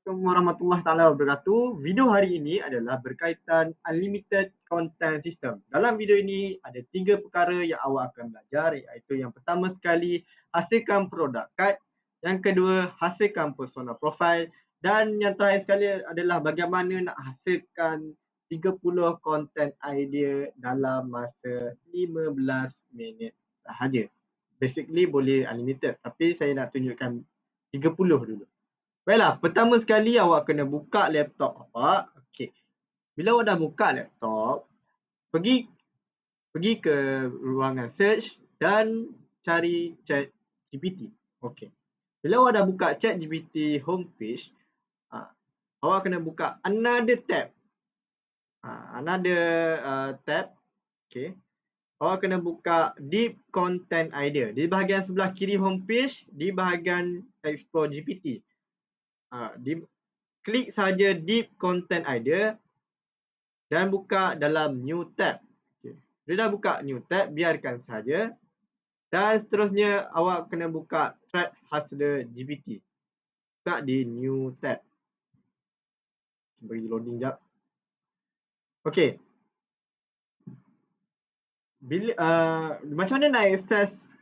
Assalamualaikum warahmatullahi taala wabarakatuh. Video hari ini adalah berkaitan unlimited content system. Dalam video ini ada 3 perkara yang awak akan belajar, iaitu yang pertama sekali hasilkan produk card, yang kedua hasilkan persona profile, dan yang terakhir sekali adalah bagaimana nak hasilkan 30 content idea dalam masa 15 minit sahaja. Basically boleh unlimited, tapi saya nak tunjukkan 30 dulu. Baiklah, pertama sekali awak kena buka laptop awak. Okey. Bila awak dah buka laptop, pergi ke ruangan search dan cari ChatGPT. Okey. Bila awak dah buka ChatGPT homepage, awak kena buka another tab. Tab. Okey. Awak kena buka Deep Content Idea. Di bahagian sebelah kiri homepage, di bahagian Explore GPT. Klik saja Deep Content Idea dan buka dalam New Tab. Okay. Bila dah buka New Tab, biarkan saja. Dan seterusnya awak kena buka Thread Hustler GPT. Buka di New Tab. Bagi loading jap. Okey. Macam mana nak akses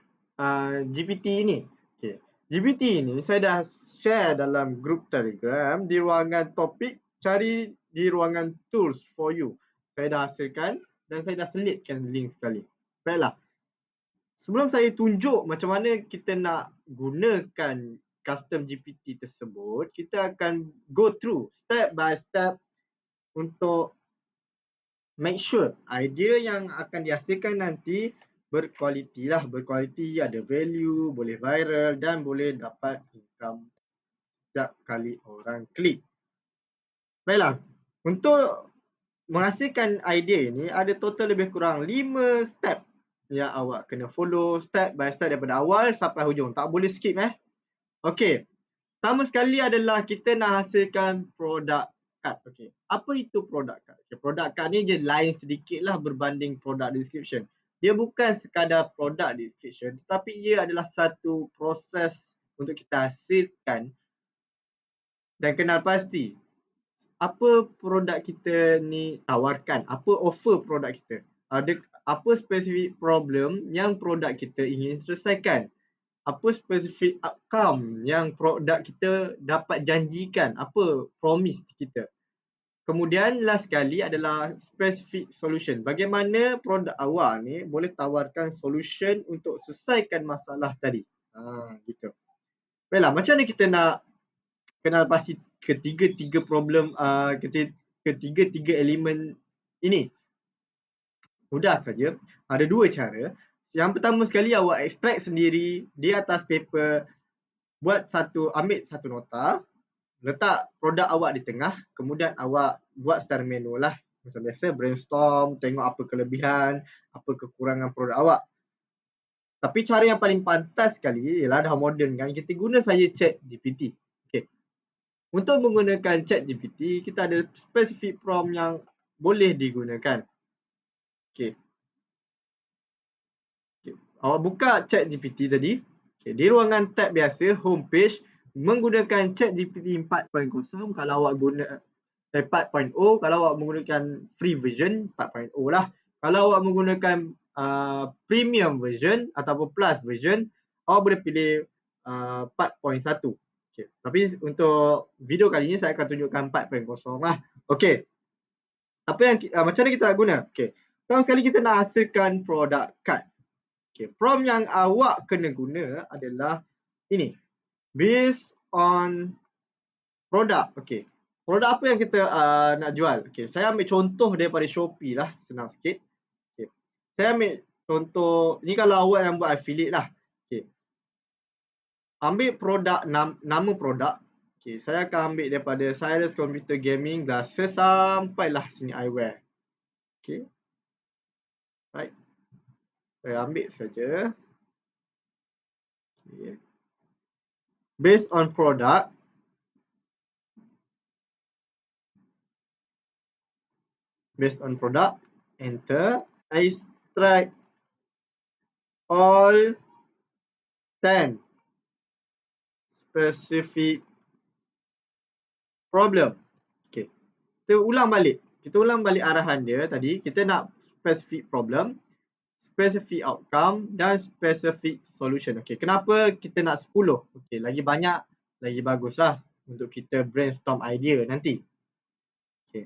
GPT ni? Okay. GPT ni saya dah share dalam grup Telegram di ruangan topik, cari di ruangan tools for you. Saya dah hasilkan dan saya dah selitkan link sekali. Baiklah. Sebelum saya tunjuk macam mana kita nak gunakan custom GPT tersebut, kita akan go through step by step untuk make sure idea yang akan dihasilkan nanti berkualiti lah. Berkualiti, ada value, boleh viral dan boleh dapat income setiap kali orang klik. Baiklah, untuk menghasilkan idea ini ada total lebih kurang 5 step yang awak kena follow step by step daripada awal sampai hujung. Tak boleh skip Okey. Pertama sekali adalah kita nak hasilkan produk card. Okey. Apa itu produk card? Okay, produk card ni je lain sedikit lah berbanding product description. Dia bukan sekadar product description, tetapi ia adalah satu proses untuk kita hasilkan dan kenal pasti apa produk kita ni tawarkan, apa offer produk kita. Ada apa spesifik problem yang produk kita ingin selesaikan. Apa spesifik outcome yang produk kita dapat janjikan, apa promise kita. Kemudian last sekali adalah specific solution. Bagaimana produk awak ni boleh tawarkan solution untuk selesaikan masalah tadi. Gitu. Baiklah, macam mana kita nak kenal pasti ketiga-tiga problem, ketiga-tiga elemen ini? Mudah saja. Ada 2 cara. Yang pertama sekali awak extract sendiri di atas paper, ambil satu nota, letak produk awak di tengah, kemudian awak buat secara manual lah. Macam biasa brainstorm, tengok apa kelebihan, apa kekurangan produk awak. Tapi cara yang paling pantas sekali ialah dah moden kan, kita guna saja ChatGPT. Okay. Untuk menggunakan ChatGPT, kita ada spesifik prompt yang boleh digunakan. Okay. Awak buka ChatGPT tadi. Okay. Di ruangan tab biasa, homepage, menggunakan ChatGPT 4.0 kalau awak guna 4.0, kalau awak menggunakan free version 4.0 lah. Kalau awak menggunakan premium version ataupun plus version, awak boleh pilih 4.1. Okay. Tapi untuk video kali ini saya akan tunjukkan 4.0 lah. Okey. Macam mana kita nak guna? Okey. Pertama sekali kita nak hasilkan produk card. Okay. Prompt yang awak kena guna adalah ini. Based on product. Okey. Produk apa yang kita nak jual? Okey, saya ambil contoh daripada Shopee lah, senang sikit. Okey. Saya ambil contoh, ni kalau awak yang buat affiliate lah. Okey. Ambil produk, nama produk. Okey, saya akan ambil daripada Cyrus Computer Gaming Glasses sampailah sini eyewear. Okey. Right. Saya ambil saja. Okay. Based on product. Based on product. Enter. I extract all 10 specific problem. Okay. Kita ulang balik arahan dia tadi. Kita nak specific problem, specific outcome dan specific solution. Okay, kenapa kita nak 10? Okay, lagi banyak, lagi baguslah untuk kita brainstorm idea nanti. Okay.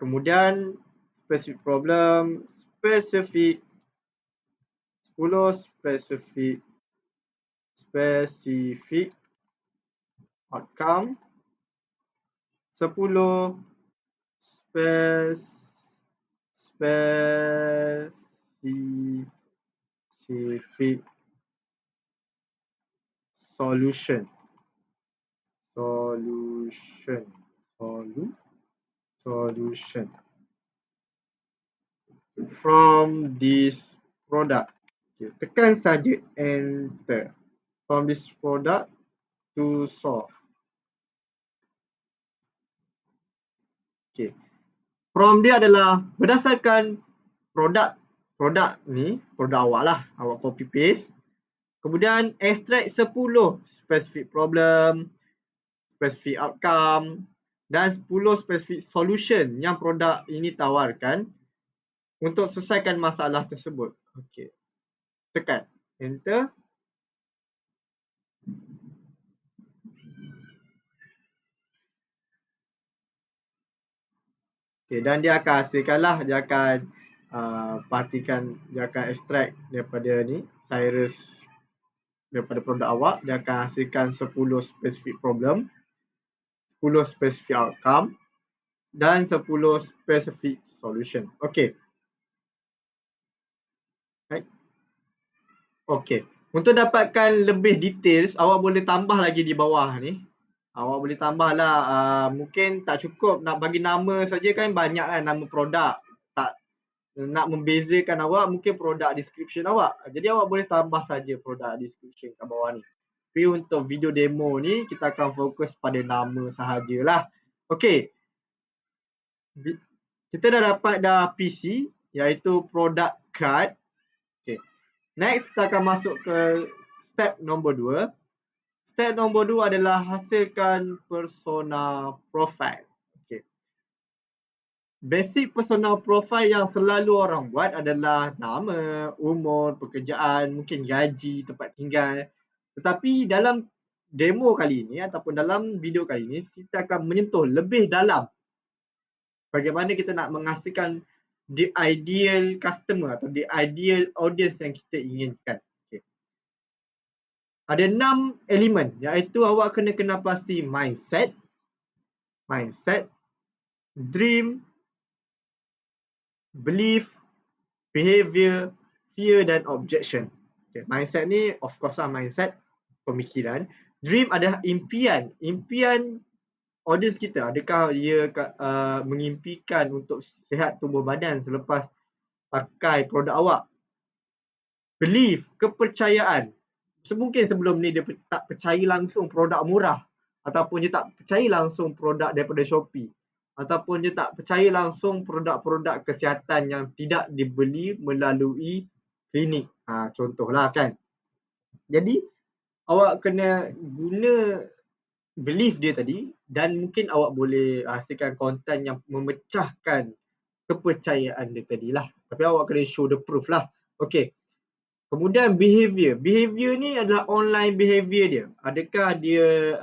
Kemudian specific problem, specific 10 specific outcome, 10 specific solution from this product. Okay, tekan saja enter. From this product to solve. Okay. Prompt dia adalah berdasarkan produk ni, produk awak lah, awak copy paste. Kemudian extract 10 specific problem, specific outcome dan 10 specific solution yang produk ini tawarkan untuk selesaikan masalah tersebut. Okey. Tekan enter. Okay, dan dia akan hasilkanlah, dia akan dia akan extract daripada ni, Cyrus, daripada produk awak, dia akan hasilkan 10 specific problem, 10 specific outcome dan 10 specific solution. Okay. Right. Okay. Untuk dapatkan lebih details, awak boleh tambah lagi di bawah ni. Awak boleh tambahlah, mungkin tak cukup nak bagi nama saja kan, banyak kan nama produk. Tak nak membezakan awak, mungkin produk description awak. Jadi awak boleh tambah saja produk description kat bawah ni. Tapi untuk video demo ni, kita akan fokus pada nama sahajalah. Okay. Kita dah dapat PC, iaitu product card. Okay. Next, kita akan masuk ke step nombor 2. Step nombor 2 adalah hasilkan persona profile. Okay. Basic persona profile yang selalu orang buat adalah nama, umur, pekerjaan, mungkin gaji, tempat tinggal. Tetapi dalam demo kali ini ataupun dalam video kali ini, kita akan menyentuh lebih dalam bagaimana kita nak menghasilkan the ideal customer atau the ideal audience yang kita inginkan. Ada 6 elemen, iaitu awak kena pasti mindset, dream, belief, behavior, fear dan objection. Okay, mindset ni of course lah, mindset, pemikiran. Dream adalah impian audience kita. Adakah dia mengimpikan untuk sihat tubuh badan selepas pakai produk awak? Belief, kepercayaan. Mungkin sebelum ni dia tak percaya langsung produk murah, ataupun dia tak percaya langsung produk daripada Shopee, ataupun dia tak percaya langsung produk-produk kesihatan yang tidak dibeli melalui klinik. Contohlah kan. Jadi awak kena guna belief dia tadi, dan mungkin awak boleh hasilkan konten yang memecahkan kepercayaan dia tadilah. Tapi awak kena show the proof lah. Okay. Kemudian behavior. Behavior ni adalah online behavior dia. Adakah dia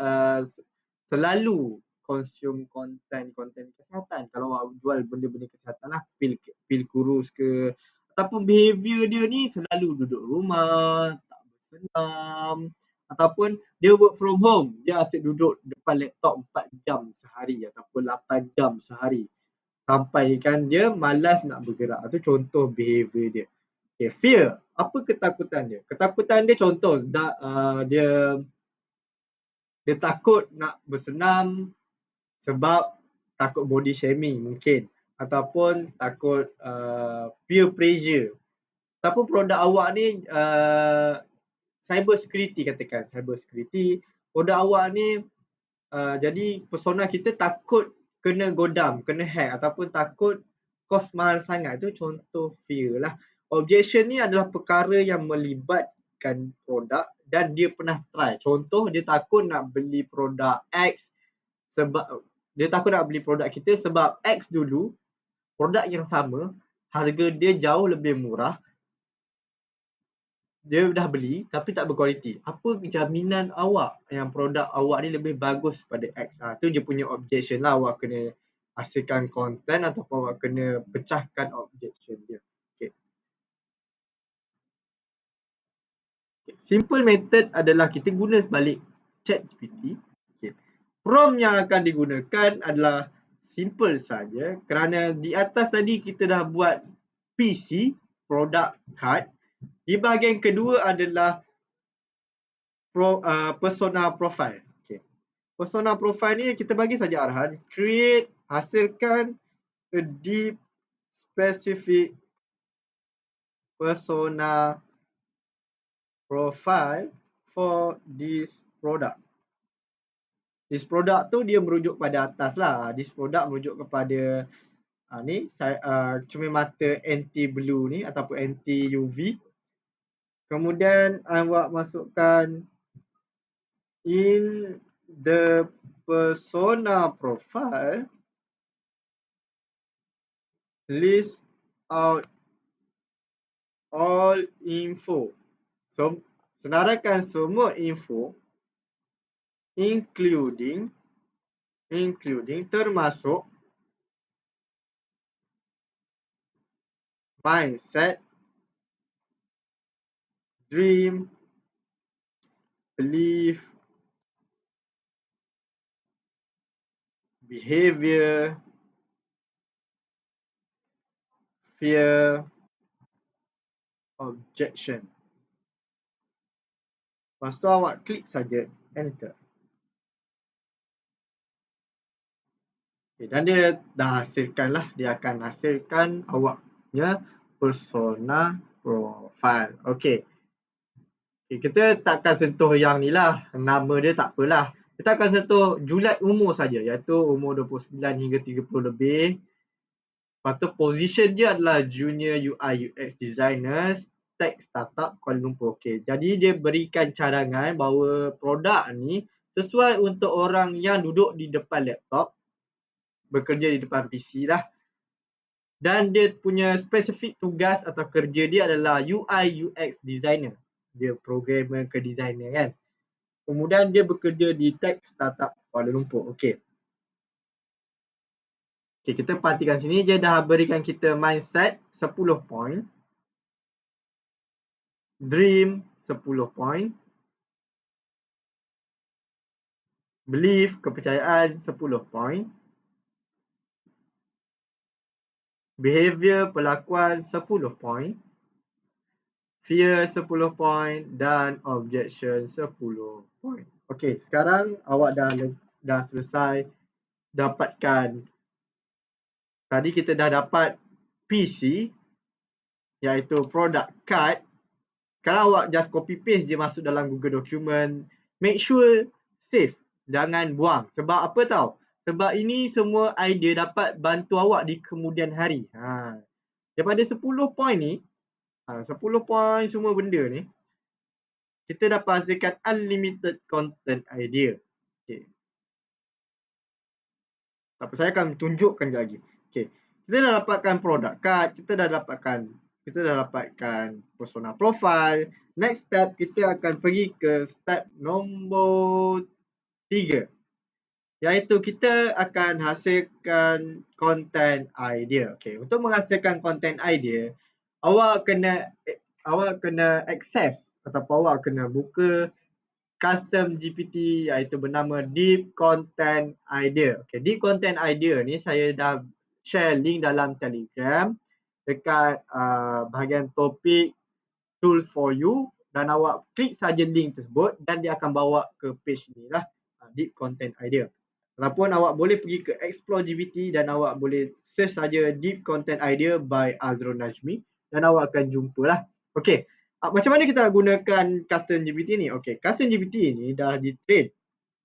selalu consume konten kesihatan? Kalau awak jual benda-benda kesihatan lah, pil kurus ke, ataupun behavior dia ni selalu duduk rumah, tak bersenam, ataupun dia work from home, dia asyik duduk depan laptop 4 jam sehari ataupun 8 jam sehari, sampai kan dia malas nak bergerak. Itu contoh behavior dia. Okay, fear. Apa ketakutan dia? Ketakutan dia contoh, dia takut nak bersenam sebab takut body shaming mungkin, ataupun takut peer pressure. Ataupun produk awak ni cyber security, katakan cyber security, produk awak ni jadi persona kita takut kena godam, kena hack, ataupun takut kos mahal sangat. Itu contoh fear lah. Objection ni adalah perkara yang melibatkan produk dan dia pernah try. Contoh, dia takut nak beli produk X sebab dia takut nak beli produk kita sebab X dulu produk yang sama, harga dia jauh lebih murah, dia dah beli tapi tak berkualiti. Apa jaminan awak yang produk awak ni lebih bagus pada X? Tu dia punya objection lah. Awak kena hasilkan konten ataupun awak kena pecahkan objection dia. Okay. Simple method adalah kita guna balik ChatGPT. Okay. Prompt yang akan digunakan adalah simple saja kerana di atas tadi kita dah buat PC, product card. Di bahagian kedua adalah persona profile. Okay. Persona profile ni kita bagi saja arahan, create, hasilkan a deep specific persona profile for this product. This product tu dia merujuk pada atas lah. This product merujuk kepada ni cermin mata anti blue ni ataupun anti UV. Kemudian awak masukkan in the persona profile, list out all info. So, senaraikan semua info including termasuk mindset, dream, belief, behavior, fear, objection. Lepas tu awak klik saja enter. Okay, dan dia dah hasilkan lah. Dia akan hasilkan awaknya persona profile. Okay. Kita takkan sentuh yang ni lah. Nama dia tak apalah. Kita akan sentuh julat umur saja, iaitu umur 29 hingga 30 lebih. Lepas tu position dia adalah junior UI UX designer, tech startup Kuala Lumpur. Okay. Jadi dia berikan cadangan bahawa produk ni sesuai untuk orang yang duduk di depan laptop, bekerja di depan PC lah. Dan dia punya spesifik tugas atau kerja dia adalah UI UX designer. Dia programmer ke designer kan. Kemudian dia bekerja di tech startup Kuala Lumpur. Okey. Okey, kita perhatikan sini dia dah berikan kita mindset 10 point. Dream 10 point. Belief, kepercayaan 10 point. Behavior, perlakuan 10 point. Fear 10 point dan objection 10 point. Okey, sekarang awak dah selesai dapatkan. Tadi kita dah dapat PC iaitu product card. Sekarang awak just copy paste je masuk dalam Google Document. Make sure save. Jangan buang. Sebab apa tahu? Sebab ini semua idea dapat bantu awak di kemudian hari. Daripada 10 point ni, 10 point semua benda ni, kita dapat hasilkan unlimited content idea. Okay. Tapi saya akan tunjukkan lagi. Okay. Kita dah dapatkan product card, kita dah dapatkan persona profile. Next step, kita akan pergi ke step nombor 3. Iaitu kita akan hasilkan content idea. Okay. Untuk menghasilkan content idea, awak kena access ataupun awak kena buka custom GPT iaitu bernama Deep Content Idea. Okay, Deep Content Idea ni saya dah share link dalam Telegram dekat bahagian topik Tools for You dan awak klik saja link tersebut dan dia akan bawa ke page ni lah, Deep Content Idea. Ataupun awak boleh pergi ke Explore GPT dan awak boleh search saja Deep Content Idea by Azrul Najmi dan awak akan jumpa lah. Okay. Macam mana kita nak gunakan custom GPT ni? Okay, custom GPT ni dah di-train.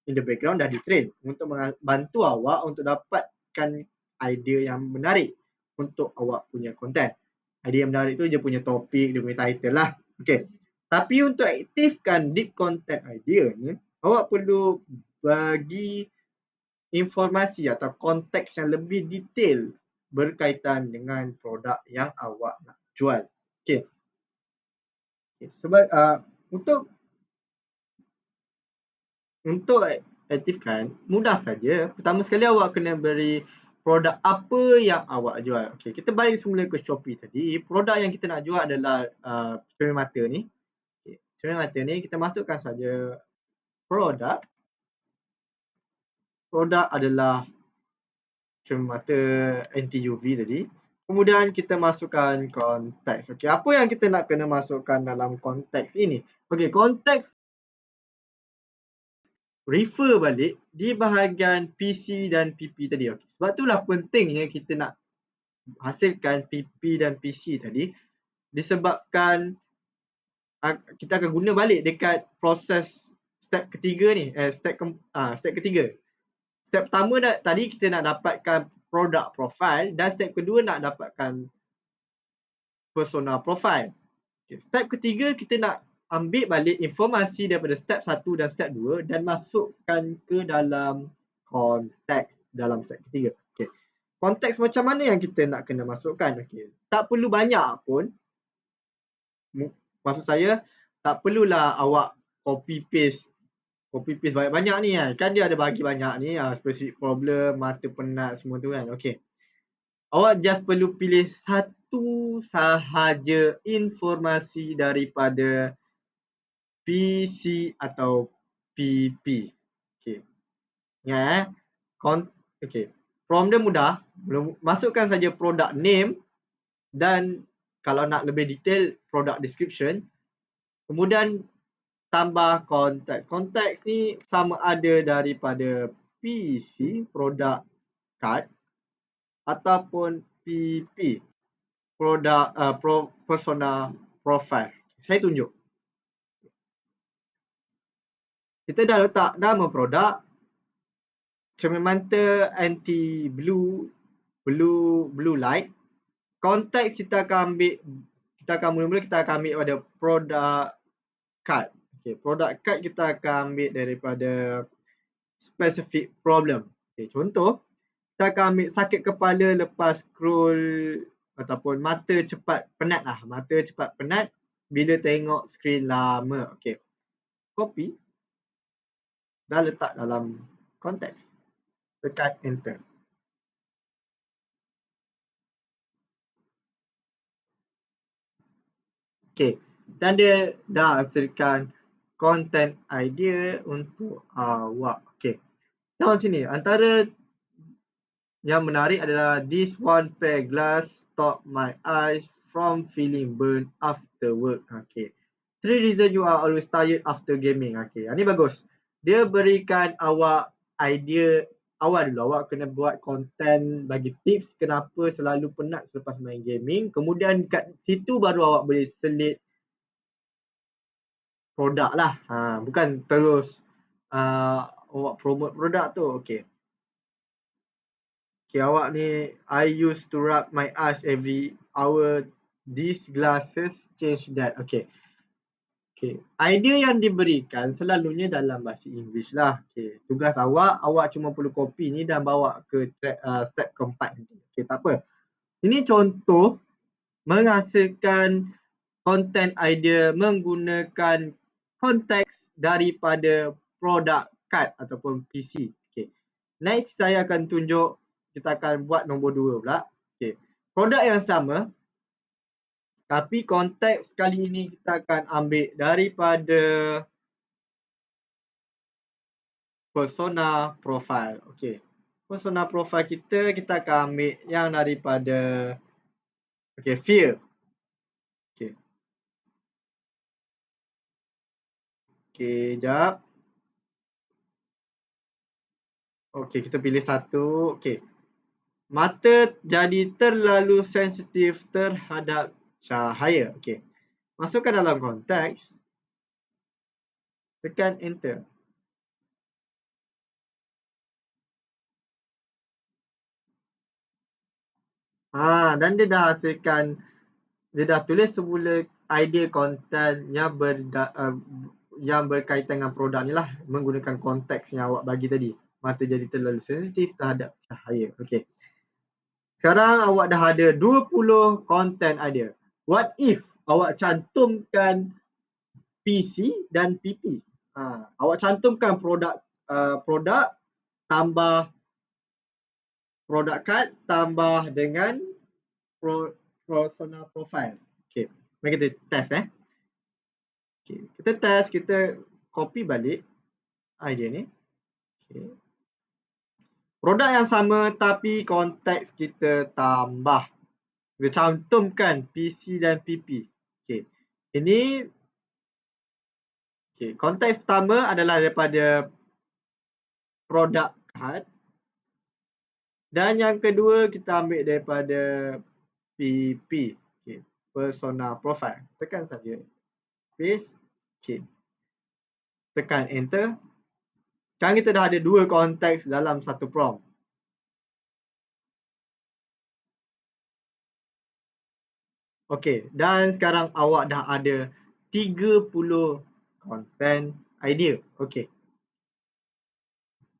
In the background dah di-train untuk membantu awak untuk dapatkan idea yang menarik untuk awak punya content. Idea yang menarik tu dia punya topik, dia punya title lah. Okay. Tapi untuk aktifkan deep content idea ni, awak perlu bagi informasi atau konteks yang lebih detail berkaitan dengan produk yang awak nak jual. Okey. Sebab untuk aktifkan mudah saja. Pertama sekali awak kena beri produk apa yang awak jual. Okey, kita balik semula ke Shopee tadi. Produk yang kita nak jual adalah cermin mata ni. Okey, cermin mata ni kita masukkan saja produk. Produk adalah cermin mata anti UV tadi. Kemudian kita masukkan konteks. Okey, apa yang kita nak kena masukkan dalam konteks ini? Okey, konteks refer balik di bahagian PC dan PP tadi. Okay. Sebab itulah pentingnya kita nak hasilkan PP dan PC tadi, disebabkan kita akan guna balik dekat proses step ketiga ni, step ketiga. Step pertama tadi kita nak dapatkan product profile dan step kedua nak dapatkan persona profile. Okay. Step ketiga kita nak ambil balik informasi daripada step 1 dan step 2 dan masukkan ke dalam konteks dalam step ketiga. Okay. Konteks macam mana yang kita nak kena masukkan? Okay. Tak perlu banyak pun. Maksud saya, tak perlulah awak copy paste banyak-banyak ni kan. Kan dia ada bagi banyak ni, specific problem, mata penat semua tu kan. Okay. Awak just perlu pilih satu sahaja informasi daripada PC atau PP. Okey. Ingat okey. From dia mudah, masukkan saja product name dan kalau nak lebih detail product description. Kemudian tambah konteks. Konteks ni sama ada daripada PC product card ataupun PP product persona profile. Saya tunjuk. Kita dah letak nama produk, cermin mata anti blue light. Konteks kita akan mula-mula ambil pada product card. Okay, product card kita akan ambil daripada specific problem. Okay, contoh, kita akan ambil sakit kepala lepas scroll ataupun mata cepat penat lah. Mata cepat penat bila tengok skrin lama. Okay, copy. Dah letak dalam konteks. Tekan enter. Okay. Dan dia dah hasilkan content idea untuk awak. Okay. Tengok sini. Antara yang menarik adalah this one pair glass stop my eyes from feeling burnt after work. Okay. 3 reasons you are always tired after gaming. Okay. Ini bagus. Dia berikan awak idea awal dulu. Awak kena buat konten bagi tips kenapa selalu penat selepas main gaming. Kemudian kat situ baru awak boleh selit produk lah. Bukan terus awak promote produk tu. Okay. Okay, awak ni, I used to rub my eyes every hour. These glasses change that. Okay. Okay. Idea yang diberikan selalunya dalam bahasa Inggeris lah. Okay. Tugas awak cuma perlu copy ni dan bawa ke step keempat nanti. Okay, tak apa. Ini contoh menghasilkan content idea menggunakan konteks daripada product card ataupun PC. Okay. Next saya akan tunjuk, kita akan buat nombor 2 pula. Okay. Produk yang sama, tapi konteks kali ini kita akan ambil daripada persona profile. Okay. Persona profile kita akan ambil yang daripada fear. Okay. Okay, jap. Okay, kita pilih satu. Okay. Mata jadi terlalu sensitif terhadap cahaya. Okay. Masukkan dalam konteks. Tekan enter. Dan dia dah hasilkan, dia dah tulis semula idea konten yang berkaitan dengan produk ni lah, menggunakan konteks yang awak bagi tadi. mata jadi terlalu sensitif terhadap cahaya. Okey. Sekarang awak dah ada 20 content idea. What if awak cantumkan PC dan PP? Awak cantumkan produk tambah product card tambah dengan personal profile. Okey. Mari kita test Okay. Kita test, kita copy balik idea ni. Okay. Produk yang sama tapi konteks kita tambah. Kita cantumkan PC dan PP. Okay. Ini konteks pertama adalah daripada product card. Dan yang kedua kita ambil daripada PP. Okay. Personal profile. Tekan saja. Paste. Okay. Tekan enter. Sekarang kita dah ada dua konteks dalam satu prompt. Okey, dan sekarang awak dah ada 30 content idea. Okey.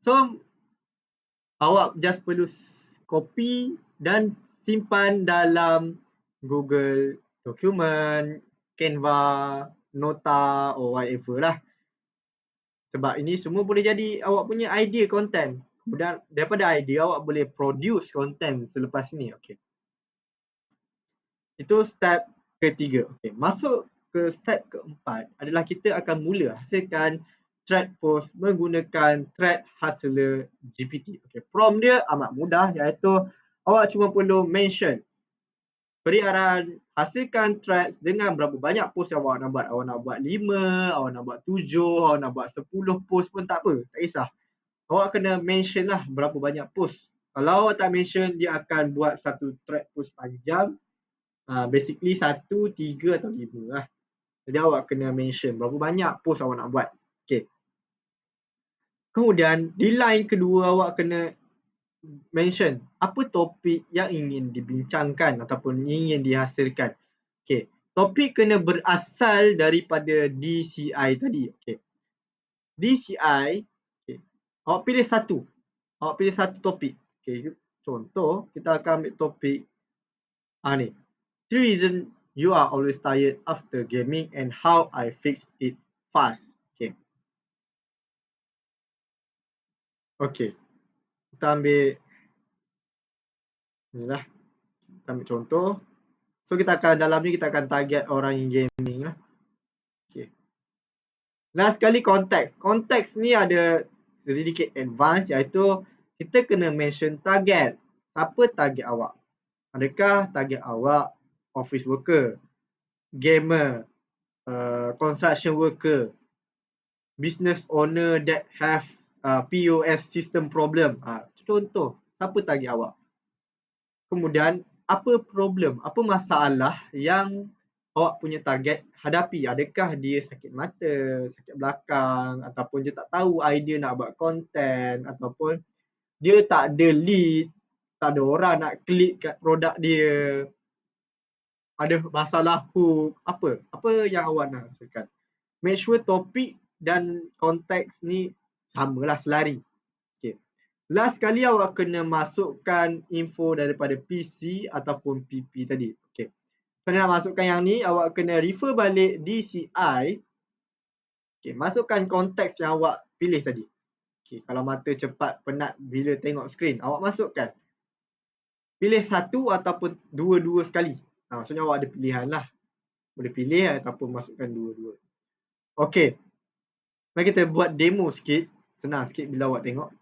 So, awak just perlu copy dan simpan dalam Google Document, Canva, Nota or whatever lah. Sebab ini semua boleh jadi awak punya idea content. Kemudian daripada idea awak boleh produce content selepas ini. Okey. Itu step ketiga. Okey, masuk ke step keempat adalah kita akan mula hasilkan thread post menggunakan thread hustler GPT. Okey, prompt dia amat mudah iaitu awak cuma perlu mention beri arahan hasilkan threads dengan berapa banyak post yang awak nak buat. Awak nak buat 5, awak nak buat 7, awak nak buat 10 post pun tak apa, tak kisah. Awak kena mention lah berapa banyak post. Kalau awak tak mention, dia akan buat satu thread post panjang. Basically 1, 3 atau 5 lah. Jadi awak kena mention berapa banyak post awak nak buat. Okay. Kemudian di line kedua awak kena mention apa topik yang ingin dibincangkan ataupun ingin dihasilkan. Okay. Topik kena berasal daripada DCI tadi. Okay. DCI, okay. Awak pilih satu. Awak pilih satu topik. Okay. Contoh, kita akan ambil topik ni. 3 reasons you are always tired after gaming and how I fix it fast. Okay. Okay. Kita ambil ni lah. Kita ambil contoh. So kita akan dalam ni kita akan target orang yang gaming lah. Okay. Last sekali konteks. Konteks ni ada sedikit advance iaitu kita kena mention target. Siapa target awak? Adakah target awak office worker, gamer, construction worker, business owner that have POS system problem. Contoh, siapa target awak? Kemudian, apa problem, apa masalah yang awak punya target hadapi? Adakah dia sakit mata, sakit belakang, ataupun dia tak tahu idea nak buat content, ataupun dia tak ada lead, tak ada orang nak klik kat produk dia, ada masalah hook, apa yang awak nak hasilkan. Make sure topik dan konteks ni samalah, selari. Okay. Last sekali awak kena masukkan info daripada PC ataupun PP tadi. Okay. So nak masukkan yang ni, awak kena refer balik DCI. Okay. Masukkan konteks yang awak pilih tadi. Okay. Kalau mata cepat penat bila tengok skrin, awak masukkan. Pilih satu ataupun dua-dua sekali. Maksudnya awak ada pilihan lah. Boleh pilih ataupun masukkan dua-dua. Okay. Mari kita buat demo sikit. Senang sikit bila awak tengok.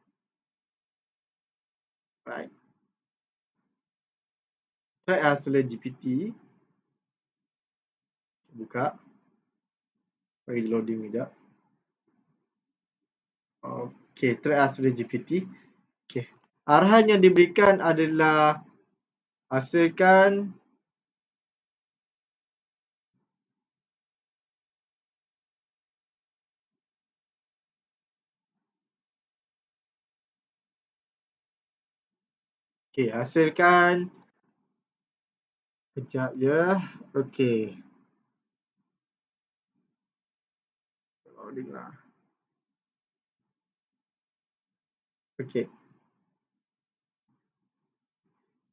Right. Thread hustler GPT. Buka. Bagi loading sekejap. Okay, thread hustler GPT. Okay. Arahan yang diberikan adalah hasilkan hasilkan kejap ya. Okay. Loading lah. Okey.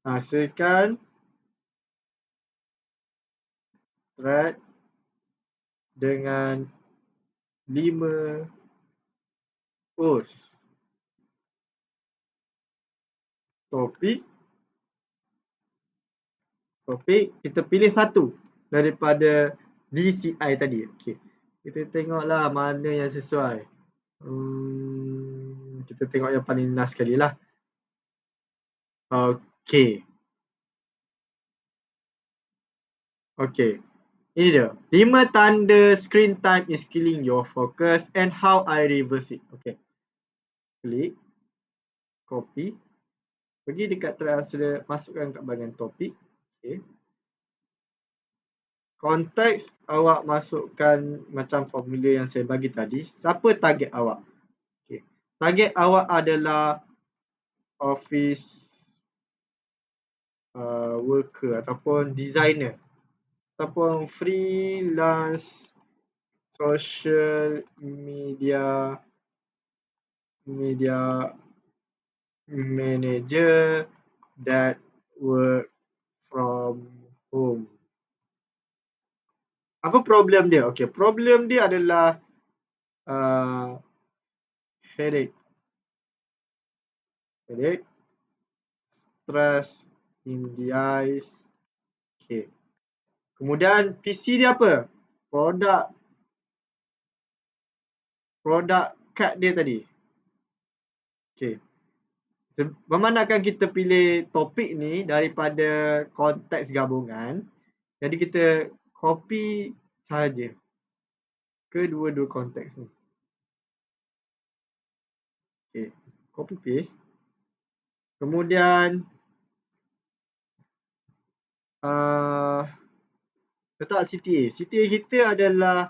Hasilkan thread dengan 5 post. Topik kita pilih satu daripada DCI tadi. Okey. Kita tengoklah mana yang sesuai. Kita tengok yang paling last sekali lah. Okey. Okey. Ini dia. 5 tanda screen time is killing your focus and how I reverse it. Okey. Klik. Copy. Pergi dekat translator, masukkan kat bahagian topik. Okey. Konteks awak masukkan macam formula yang saya bagi tadi. Siapa target awak? Okey. Target awak adalah office worker ataupun designer ataupun freelance social media manager that work from home. Apa problem dia? Okey, problem dia adalah headache, stress in the eyes. Okey. Kemudian PC dia apa? Produk card dia tadi. Okey. Memandangkan kita pilih topik ni daripada konteks gabungan, jadi kita copy sahaja kedua-dua konteks ni. Okey, copy paste. Kemudian letak CTA. CTA kita adalah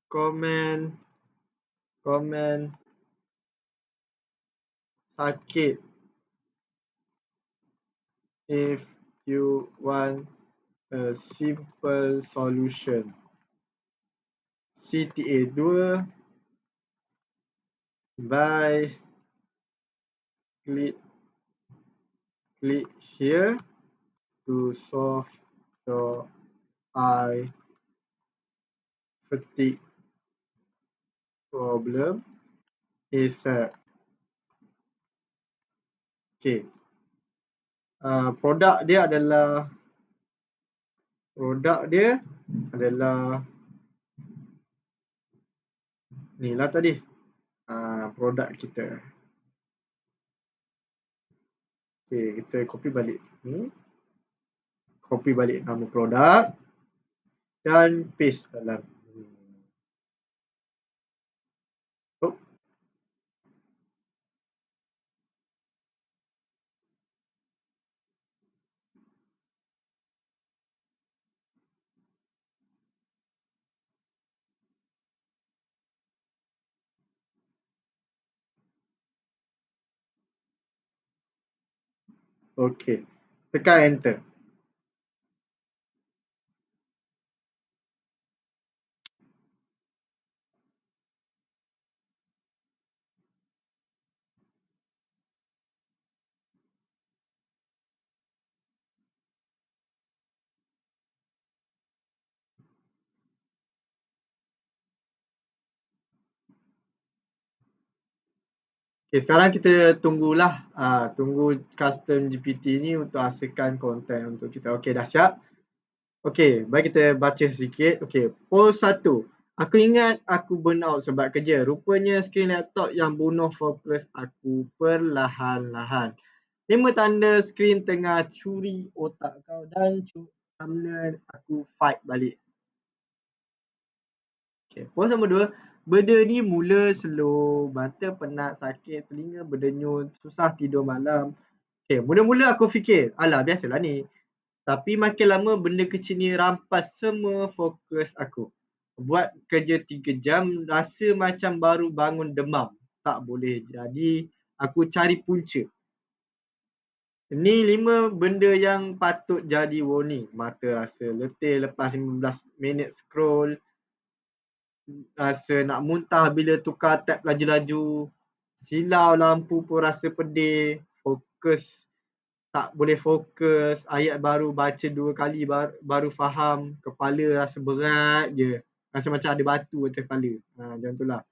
komen sakit. If you want a simple solution. CTA 2 by click here to solve your eye fatigue problem ASAP. Okay. Produk dia adalah ni lah tadi. Produk kita. Okay, kita copy balik ni. Copy balik nama produk dan paste dalam. Okey. Tekan enter. Okay, sekarang kita tunggulah, tunggu custom GPT ni untuk hasilkan konten untuk kita. Okey, dah siap. Okey, mari kita baca sedikit. Okey, post 1. Aku ingat aku burnout sebab kerja. Rupanya skrin laptop yang bunuh fokus aku perlahan-lahan. 5 tanda skrin tengah curi otak kau dan thumbnail aku fight balik. Okay. Post nombor 2. Benda ni mula slow, mata penat, sakit, telinga berdenyut, susah tidur malam. Okay. Mula-mula aku fikir, alah biasalah ni. Tapi makin lama benda kecil ni rampas semua fokus aku. Buat kerja 3 jam, rasa macam baru bangun demam. Tak boleh jadi, aku cari punca. Ni 5 benda yang patut jadi warning. Mata rasa letih lepas 15 minit scroll. Rasa nak muntah bila tukar tab laju-laju. silau lampu pun rasa pedih, fokus tak boleh fokus, ayat baru baca 2 kali baru faham, kepala rasa berat je, rasa macam ada batu atas kepala. Macam tu lah.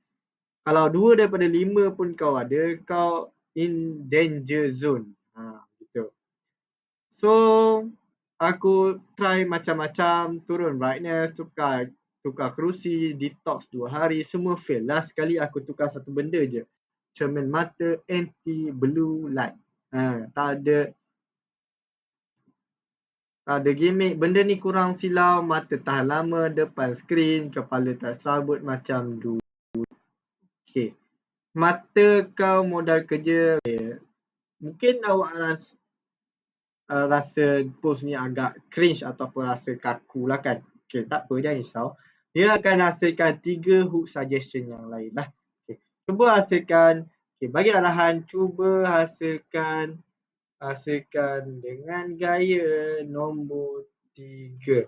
Kalau 2 daripada 5 pun kau ada, kau in danger zone. Gitu. So, aku try macam-macam, turun brightness, tukar kerusi, detox 2 hari, semua fail. Last sekali aku tukar satu benda je, cermin mata anti blue light. Tak ada gimmick, benda ni kurang silau, mata tahan lama depan skrin, kepala tak serabut macam dulu. Okay. Mata kau modal kerja, mungkin awak rasa post ni agak cringe ataupun rasa kaku lah kan. Okay, tak apa, jangan risau. Dia akan hasilkan 3 hook suggestion yang lain lah. Okay. Cuba hasilkan, bagi arahan, cuba hasilkan dengan gaya nombor 3.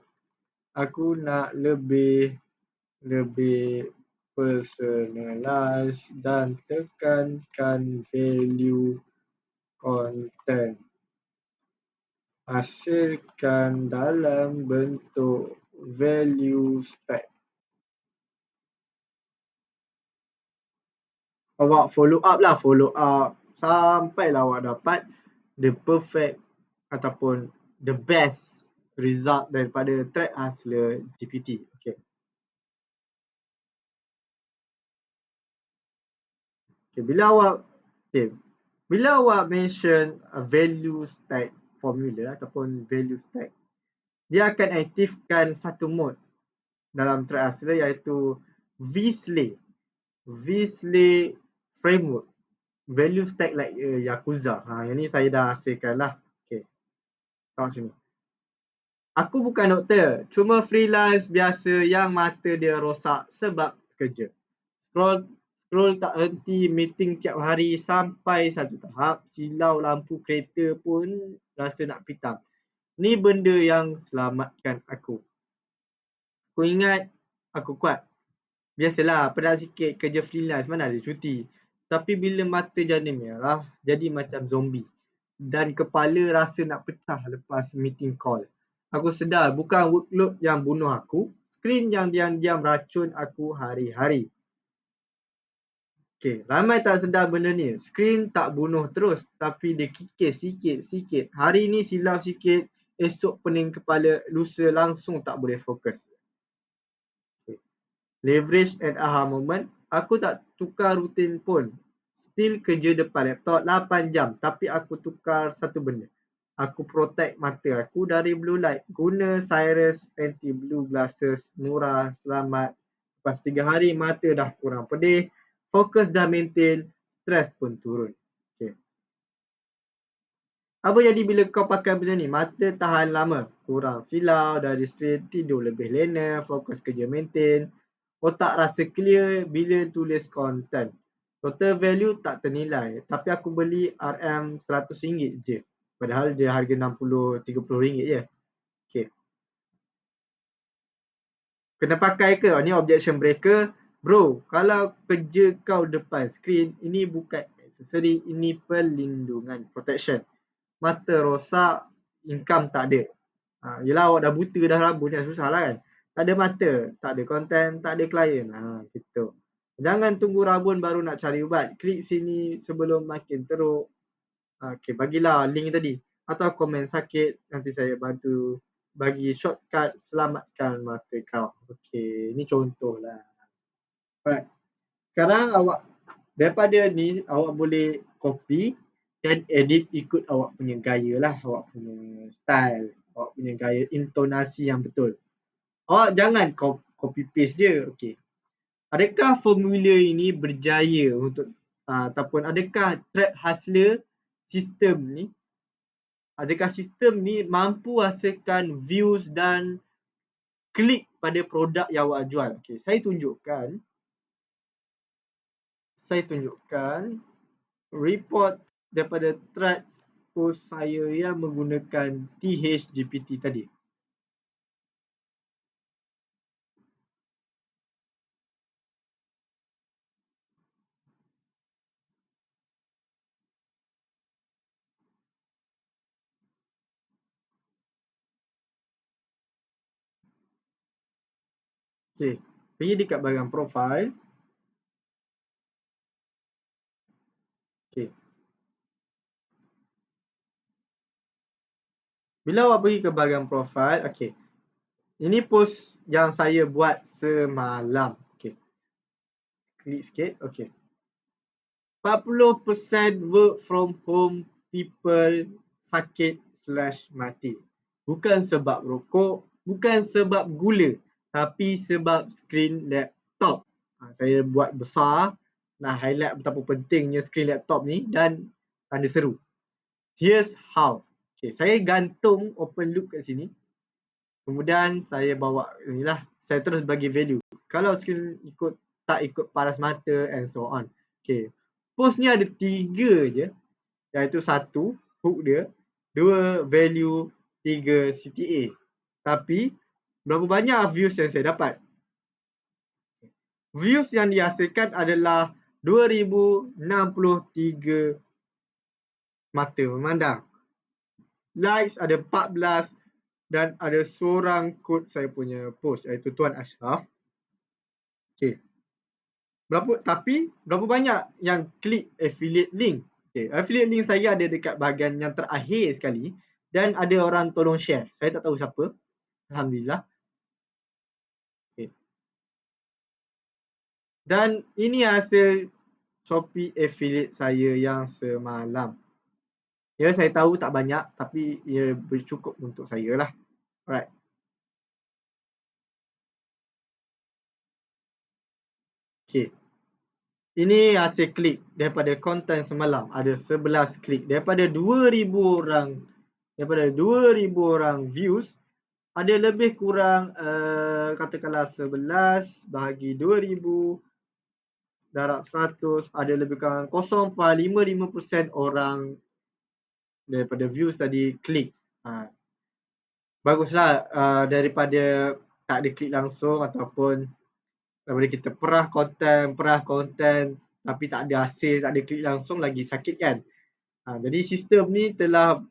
Aku nak lebih personalize dan tekankan value content. Hasilkan dalam bentuk value stack. Awak follow up sampailah awak dapat the perfect ataupun the best result daripada Thread Hustler GPT. Okay. Bila awak mention a value stack formula ataupun value stack, dia akan aktifkan satu mode dalam Thread Hustler iaitu vSLAY framework. Value stack like Yakuza. Yang ni saya dah hasilkan lah. Okay. Tengok sini. Aku bukan doktor, cuma freelance biasa yang mata dia rosak sebab kerja. Scroll tak henti, meeting tiap hari sampai satu tahap, silau lampu kereta pun rasa nak pitam. Ni benda yang selamatkan aku. Aku ingat aku kuat. Biasalah, penat sikit kerja freelance, mana ada cuti. Tapi bila mata jadi merah, jadi macam zombie. Dan kepala rasa nak pecah lepas meeting call. Aku sedar bukan workload yang bunuh aku, skrin yang diam-diam racun aku hari-hari. Okay, ramai tak sedar benda ni. Skrin tak bunuh terus, tapi dia kikis sikit-sikit. Hari ni silau sikit, esok pening kepala, lusa langsung tak boleh fokus. Okay. Leverage and aha moment, aku tak tukar rutin pun. Still kerja depan laptop 8 jam, tapi aku tukar satu benda. Aku protect mata aku dari blue light. Guna Cyrus anti-blue glasses, murah, selamat. Lepas 3 hari, mata dah kurang pedih, fokus dah maintain, stres pun turun. Okay. Apa jadi bila kau pakai benda ni? Mata tahan lama, kurang silau dari strain, tidur lebih lena, fokus kerja maintain, otak rasa clear bila tulis konten. Total value tak ternilai, tapi aku beli RM100 je. Padahal dia harga RM60-30 je. Okay. Kena pakai ke? Ni objection breaker. Bro, kalau kerja kau depan skrin, ini bukan aksesori, ini perlindungan, protection. Mata rosak, income tak ada. Yelah awak dah buta dah rabun dah susah lah kan. Tak ada mata, tak ada konten, tak ada klien. Gitu. Jangan tunggu rabun baru nak cari ubat. Klik sini sebelum makin teruk. Okay, bagilah link tadi. Atau komen sakit, nanti saya bantu bagi shortcut selamatkan mata kau. Okay, ni contoh lah. Alright. Sekarang awak, daripada ni, awak boleh copy dan edit ikut awak punya gaya lah. Awak punya style, awak punya gaya intonasi yang betul. Awak jangan copy paste je. Okay. Adakah formula ini berjaya untuk ataupun adakah Thread Hustler sistem ni, adakah sistem ni mampu hasilkan views dan klik pada produk yang awak jual? Okay, saya tunjukkan report daripada Threads post saya yang menggunakan THGPT tadi. Okey, pergi dekat bahagian profile. Okey. Bila awak pergi ke bahagian profile, okey. Ini post yang saya buat semalam. Okey. Klik sikit. Okey. 40% work from home people sakit/mati. Bukan sebab rokok, bukan sebab gula, tapi sebab skrin laptop. Saya buat besar, nak highlight betapa pentingnya skrin laptop ni dan tanda seru. Here's how. Okay, saya gantung open loop kat sini. Kemudian saya bawa inilah, saya terus bagi value. Kalau skrin tak ikut paras mata and so on. Okay. Post ni ada 3 je, iaitu 1 hook dia, 2 value, 3 CTA. Tapi berapa banyak views yang saya dapat? Views yang dihasilkan adalah 2063 mata memandang. Likes ada 14 dan ada seorang quote saya punya post, iaitu Tuan Ashraf. Okay. Berapa banyak yang klik affiliate link? Okay. Affiliate link saya ada dekat bahagian yang terakhir sekali dan ada orang tolong share. Saya tak tahu siapa. Alhamdulillah. Okay. Dan ini hasil Shopee affiliate saya yang semalam. Ya, saya tahu tak banyak tapi ia bercukup untuk saya lah. Alright. Okay. Ini hasil klik daripada konten semalam. Ada 11 klik. Daripada 2,000 orang views, ada lebih kurang katakanlah 11 bahagi 2,000 darab 100, ada lebih kurang 0.55% orang daripada views tadi klik. Baguslah daripada tak ada klik langsung ataupun daripada kita perah konten tapi tak ada hasil, tak ada klik langsung, lagi sakit kan. Jadi sistem ni telah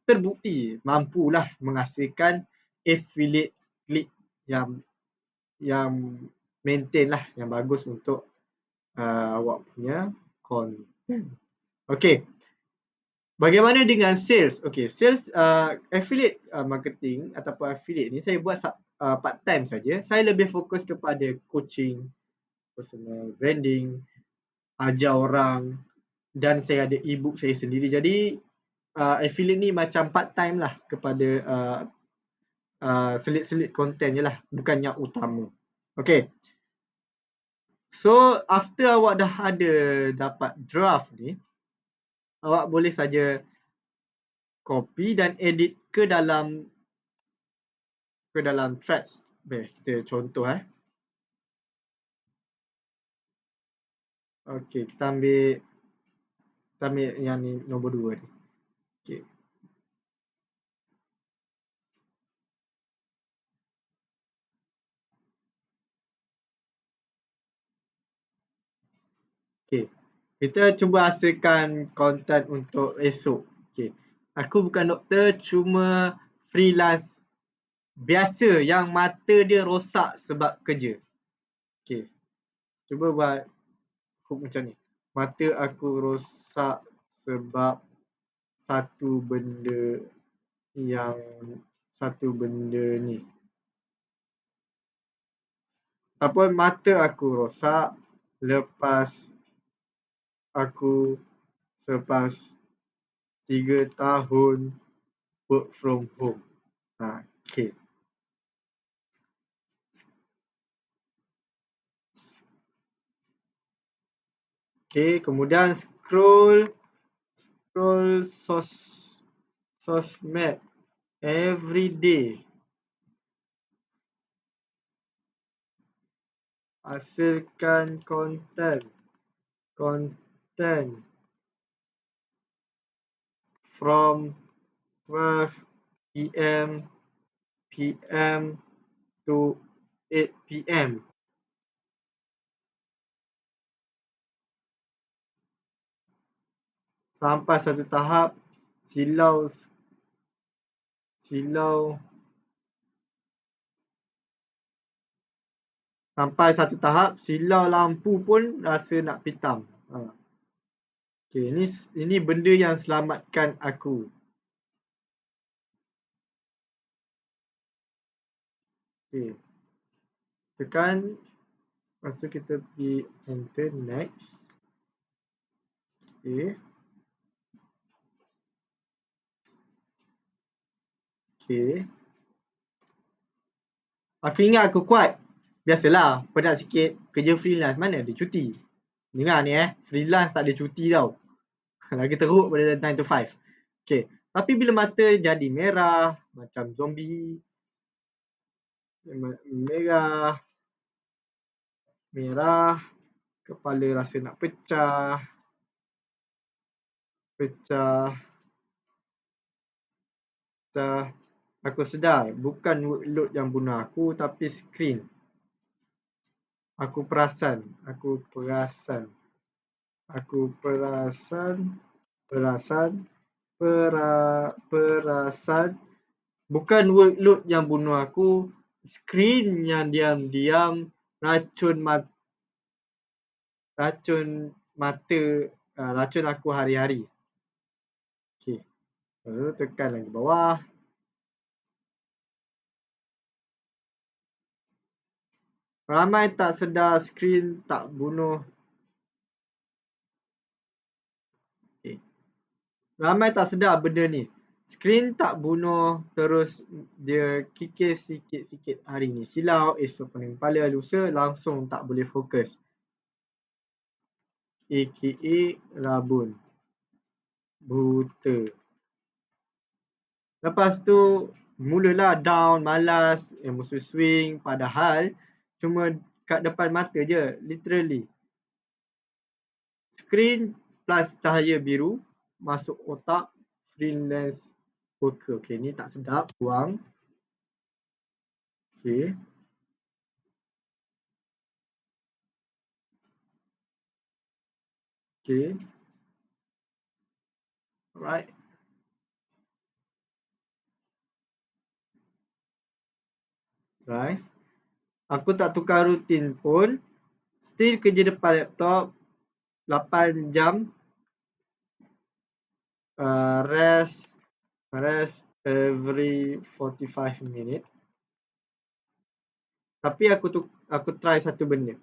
terbukti mampulah menghasilkan affiliate klik yang maintain lah, yang bagus untuk awak punya konten. Okay. Bagaimana dengan sales? Okay, sales affiliate marketing ataupun affiliate ni saya buat part time saja. Saya lebih fokus kepada coaching, personal branding, ajar orang, dan saya ada e-book saya sendiri. Jadi affiliate ni macam part time lah kepada selit-selit konten je lah, bukan yang utama. Okay. So after awak dah ada dapat draft ni, awak boleh saja copy dan edit ke dalam threads. Kita contoh Okey, kita ambil yang ni, nombor 2 ni. Okey. Okey. Kita cuba hasilkan konten untuk esok. Okey. Aku bukan doktor, cuma freelance biasa yang mata dia rosak sebab kerja. Okey. Cuba buat hook macam ni. Mata aku rosak sebab satu benda ni. Ataupun mata aku rosak lepas 3 tahun work from home. Okay. Okay, kemudian scroll sosmed every day. Hasilkan konten from 12 PM to 8 PM. Sampai satu tahap silau Sampai satu tahap silau lampu pun rasa nak pitam. Okey, ini benda yang selamatkan aku. Okey. Tekan, lepas tu kita pergi enter next. Okey. Okey. Aku ingat aku kuat. Biasalah, penat sikit. Kerja freelance mana ada cuti. Dengar ni freelance tak ada cuti tau. Lagi teruk pada 9 to 5. Okey. Tapi bila mata jadi merah, macam zombie. Merah. Merah. Kepala rasa nak pecah. Pecah. Aku sedar bukan workload yang bunuh aku tapi skrin. Aku perasan bukan workload yang bunuh aku, skrin yang diam-diam racun aku hari-hari. Okey. Lalu tekan lagi bawah. Ramai tak sedar skrin tak bunuh. Ramai tak sedar benda ni. Skrin tak bunuh, terus dia kikis sikit-sikit hari ni. Silau, esok pening kepala, lusa langsung tak boleh fokus. AKA rabun. Buta. Lepas tu, mulalah down, malas, emosi swing. Padahal, cuma kat depan mata je, literally. Skrin plus cahaya biru, masuk otak, freelance worker. Okay, ni tak sedap, buang. Okay. Okay. Alright. Right. Aku tak tukar rutin pun. Still kerja depan laptop. 8 jam. Rest every 45 minit. Tapi aku try satu benda.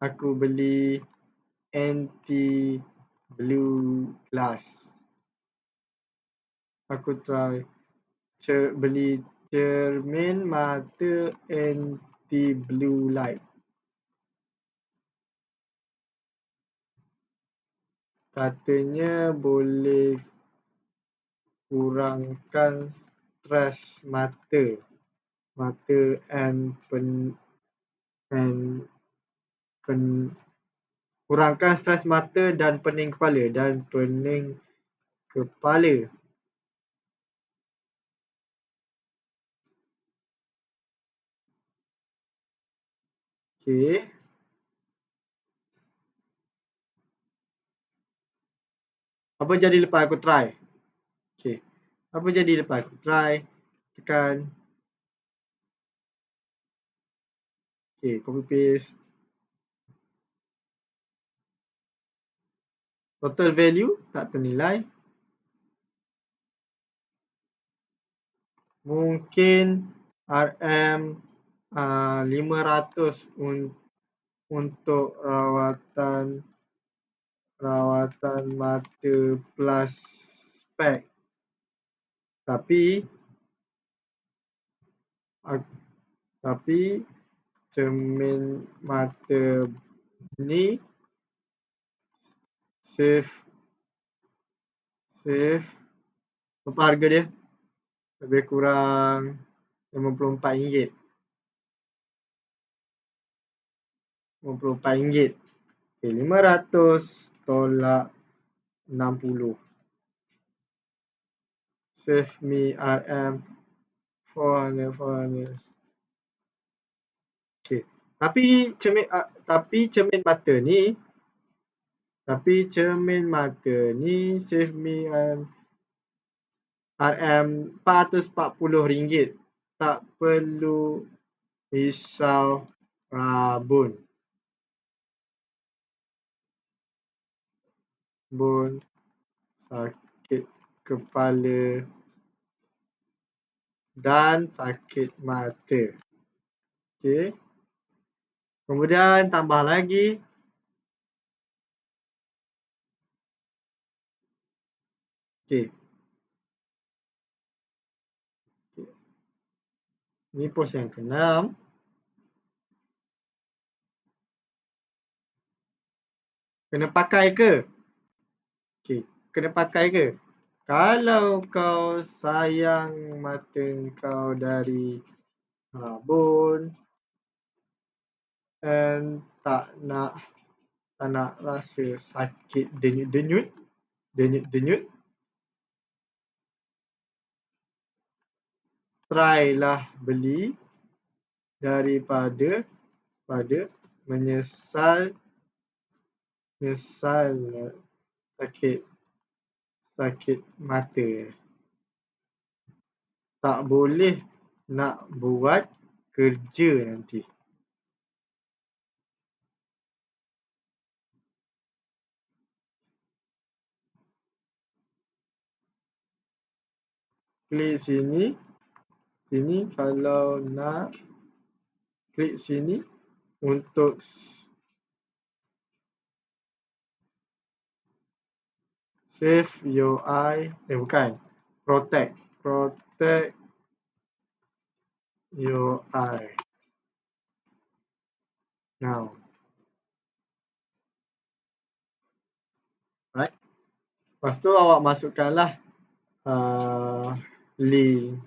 Aku beli anti blue glass. Aku try beli cermin mata anti blue light. Katanya boleh kurangkan stres mata kurangkan stres mata dan pening kepala. Okey. Apa jadi lepas aku try? Okey. Apa jadi lepas aku try? Tekan. Okey, copy paste. Total value tak ternilai. Mungkin RM 500 untuk rawatan mata plus spek. Tapi cermin mata ni save berapa harga dia? Lebih kurang RM54. RM54. Okay, 500 tolak 60. Save me RM 400. Okay. Tapi cermin mata ni save me RM440. Tak perlu risau rabun. Sakit kepala dan sakit mata. Okey. Kemudian tambah lagi. Okey. Ni pos yang ke-6. Kena pakai ke? Okey, kena pakai ke? Kalau kau sayang mata kau dari rabun and tak nak rasa sakit denyut-denyut, try lah beli daripada menyesal sakit mata. Tak boleh nak buat kerja nanti. Klik sini kalau nak. Klik sini untuk save your eye. Bukan. Protect your eye. Now. Right. Lepas tu awak masukkanlah link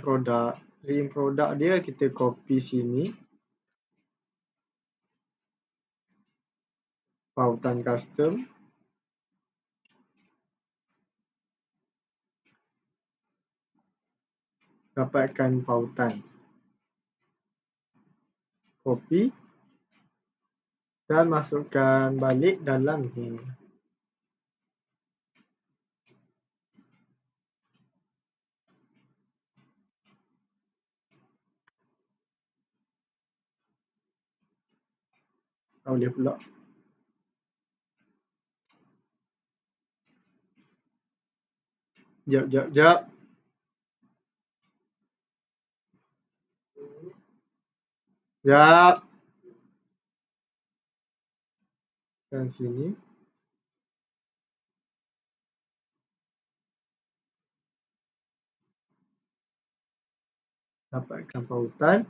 produk. Link produk dia kita copy sini. Pautan custom. Dapatkan pautan. Copy. Dan masukkan balik dalam ni. Tak boleh pula. Jap. Dan sini. Dapatkan pautan.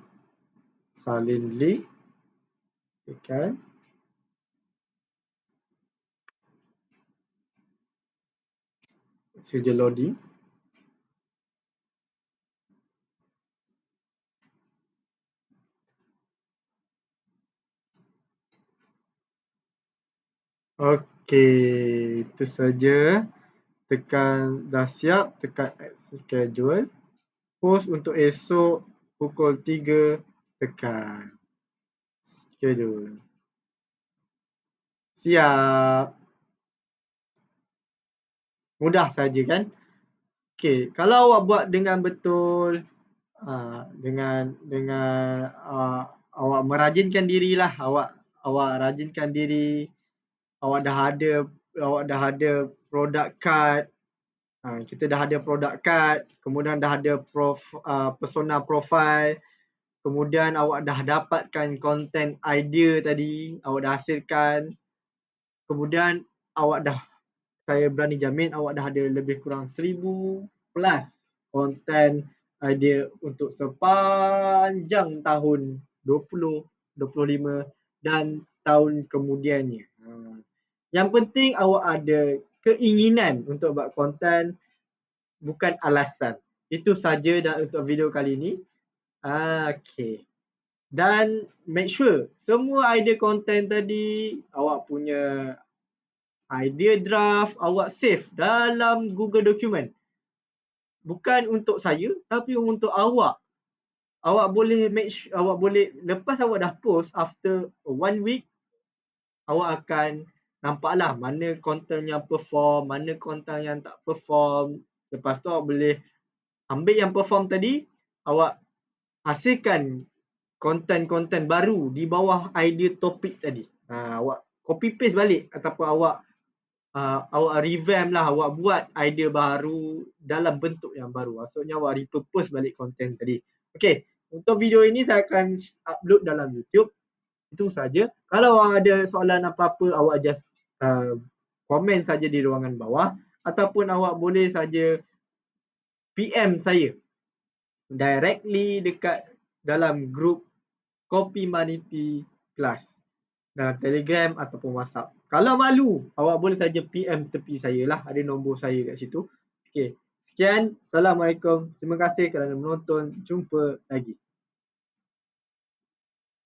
Salin link. Tekan. Saja loading. Okey, itu saja. Tekan dah siap, tekan add schedule. Post untuk esok pukul 3, tekan schedule. Siap. Mudah saja kan? Okey, kalau awak buat dengan betul, dengan awak merajinkan dirilah, awak rajinkan diri, awak dah ada product card. Kita dah ada product card, kemudian dah ada persona profile, kemudian awak dah dapatkan content idea tadi, awak dah hasilkan, kemudian saya berani jamin awak dah ada lebih kurang 1000 plus content idea untuk sepanjang tahun 20, 25 dan tahun kemudiannya. Yang penting awak ada keinginan untuk buat konten, bukan alasan. Itu saja untuk video kali ini. Okay. Dan make sure semua idea konten tadi, awak punya idea draft, awak save dalam Google Document. Bukan untuk saya, tapi untuk awak. Awak boleh lepas awak dah post, after 1 week, awak akan nampaklah mana konten yang perform, mana konten yang tak perform. Lepas tu awak boleh ambil yang perform tadi, awak hasilkan konten-konten baru di bawah idea topik tadi. Awak copy paste balik ataupun awak revamp lah, awak buat idea baru dalam bentuk yang baru. Maksudnya awak repurpose balik konten tadi. Okey, untuk video ini saya akan upload dalam YouTube. Itu saja. Kalau ada soalan apa-apa, awak just komen saja di ruangan bawah ataupun awak boleh saja PM saya directly dekat dalam group Copy Humanity Class dalam Telegram ataupun WhatsApp. Kalau malu, awak boleh saja PM tepi saya lah. Ada nombor saya kat situ. Okey. Sekian. Assalamualaikum. Terima kasih kerana menonton. Jumpa lagi.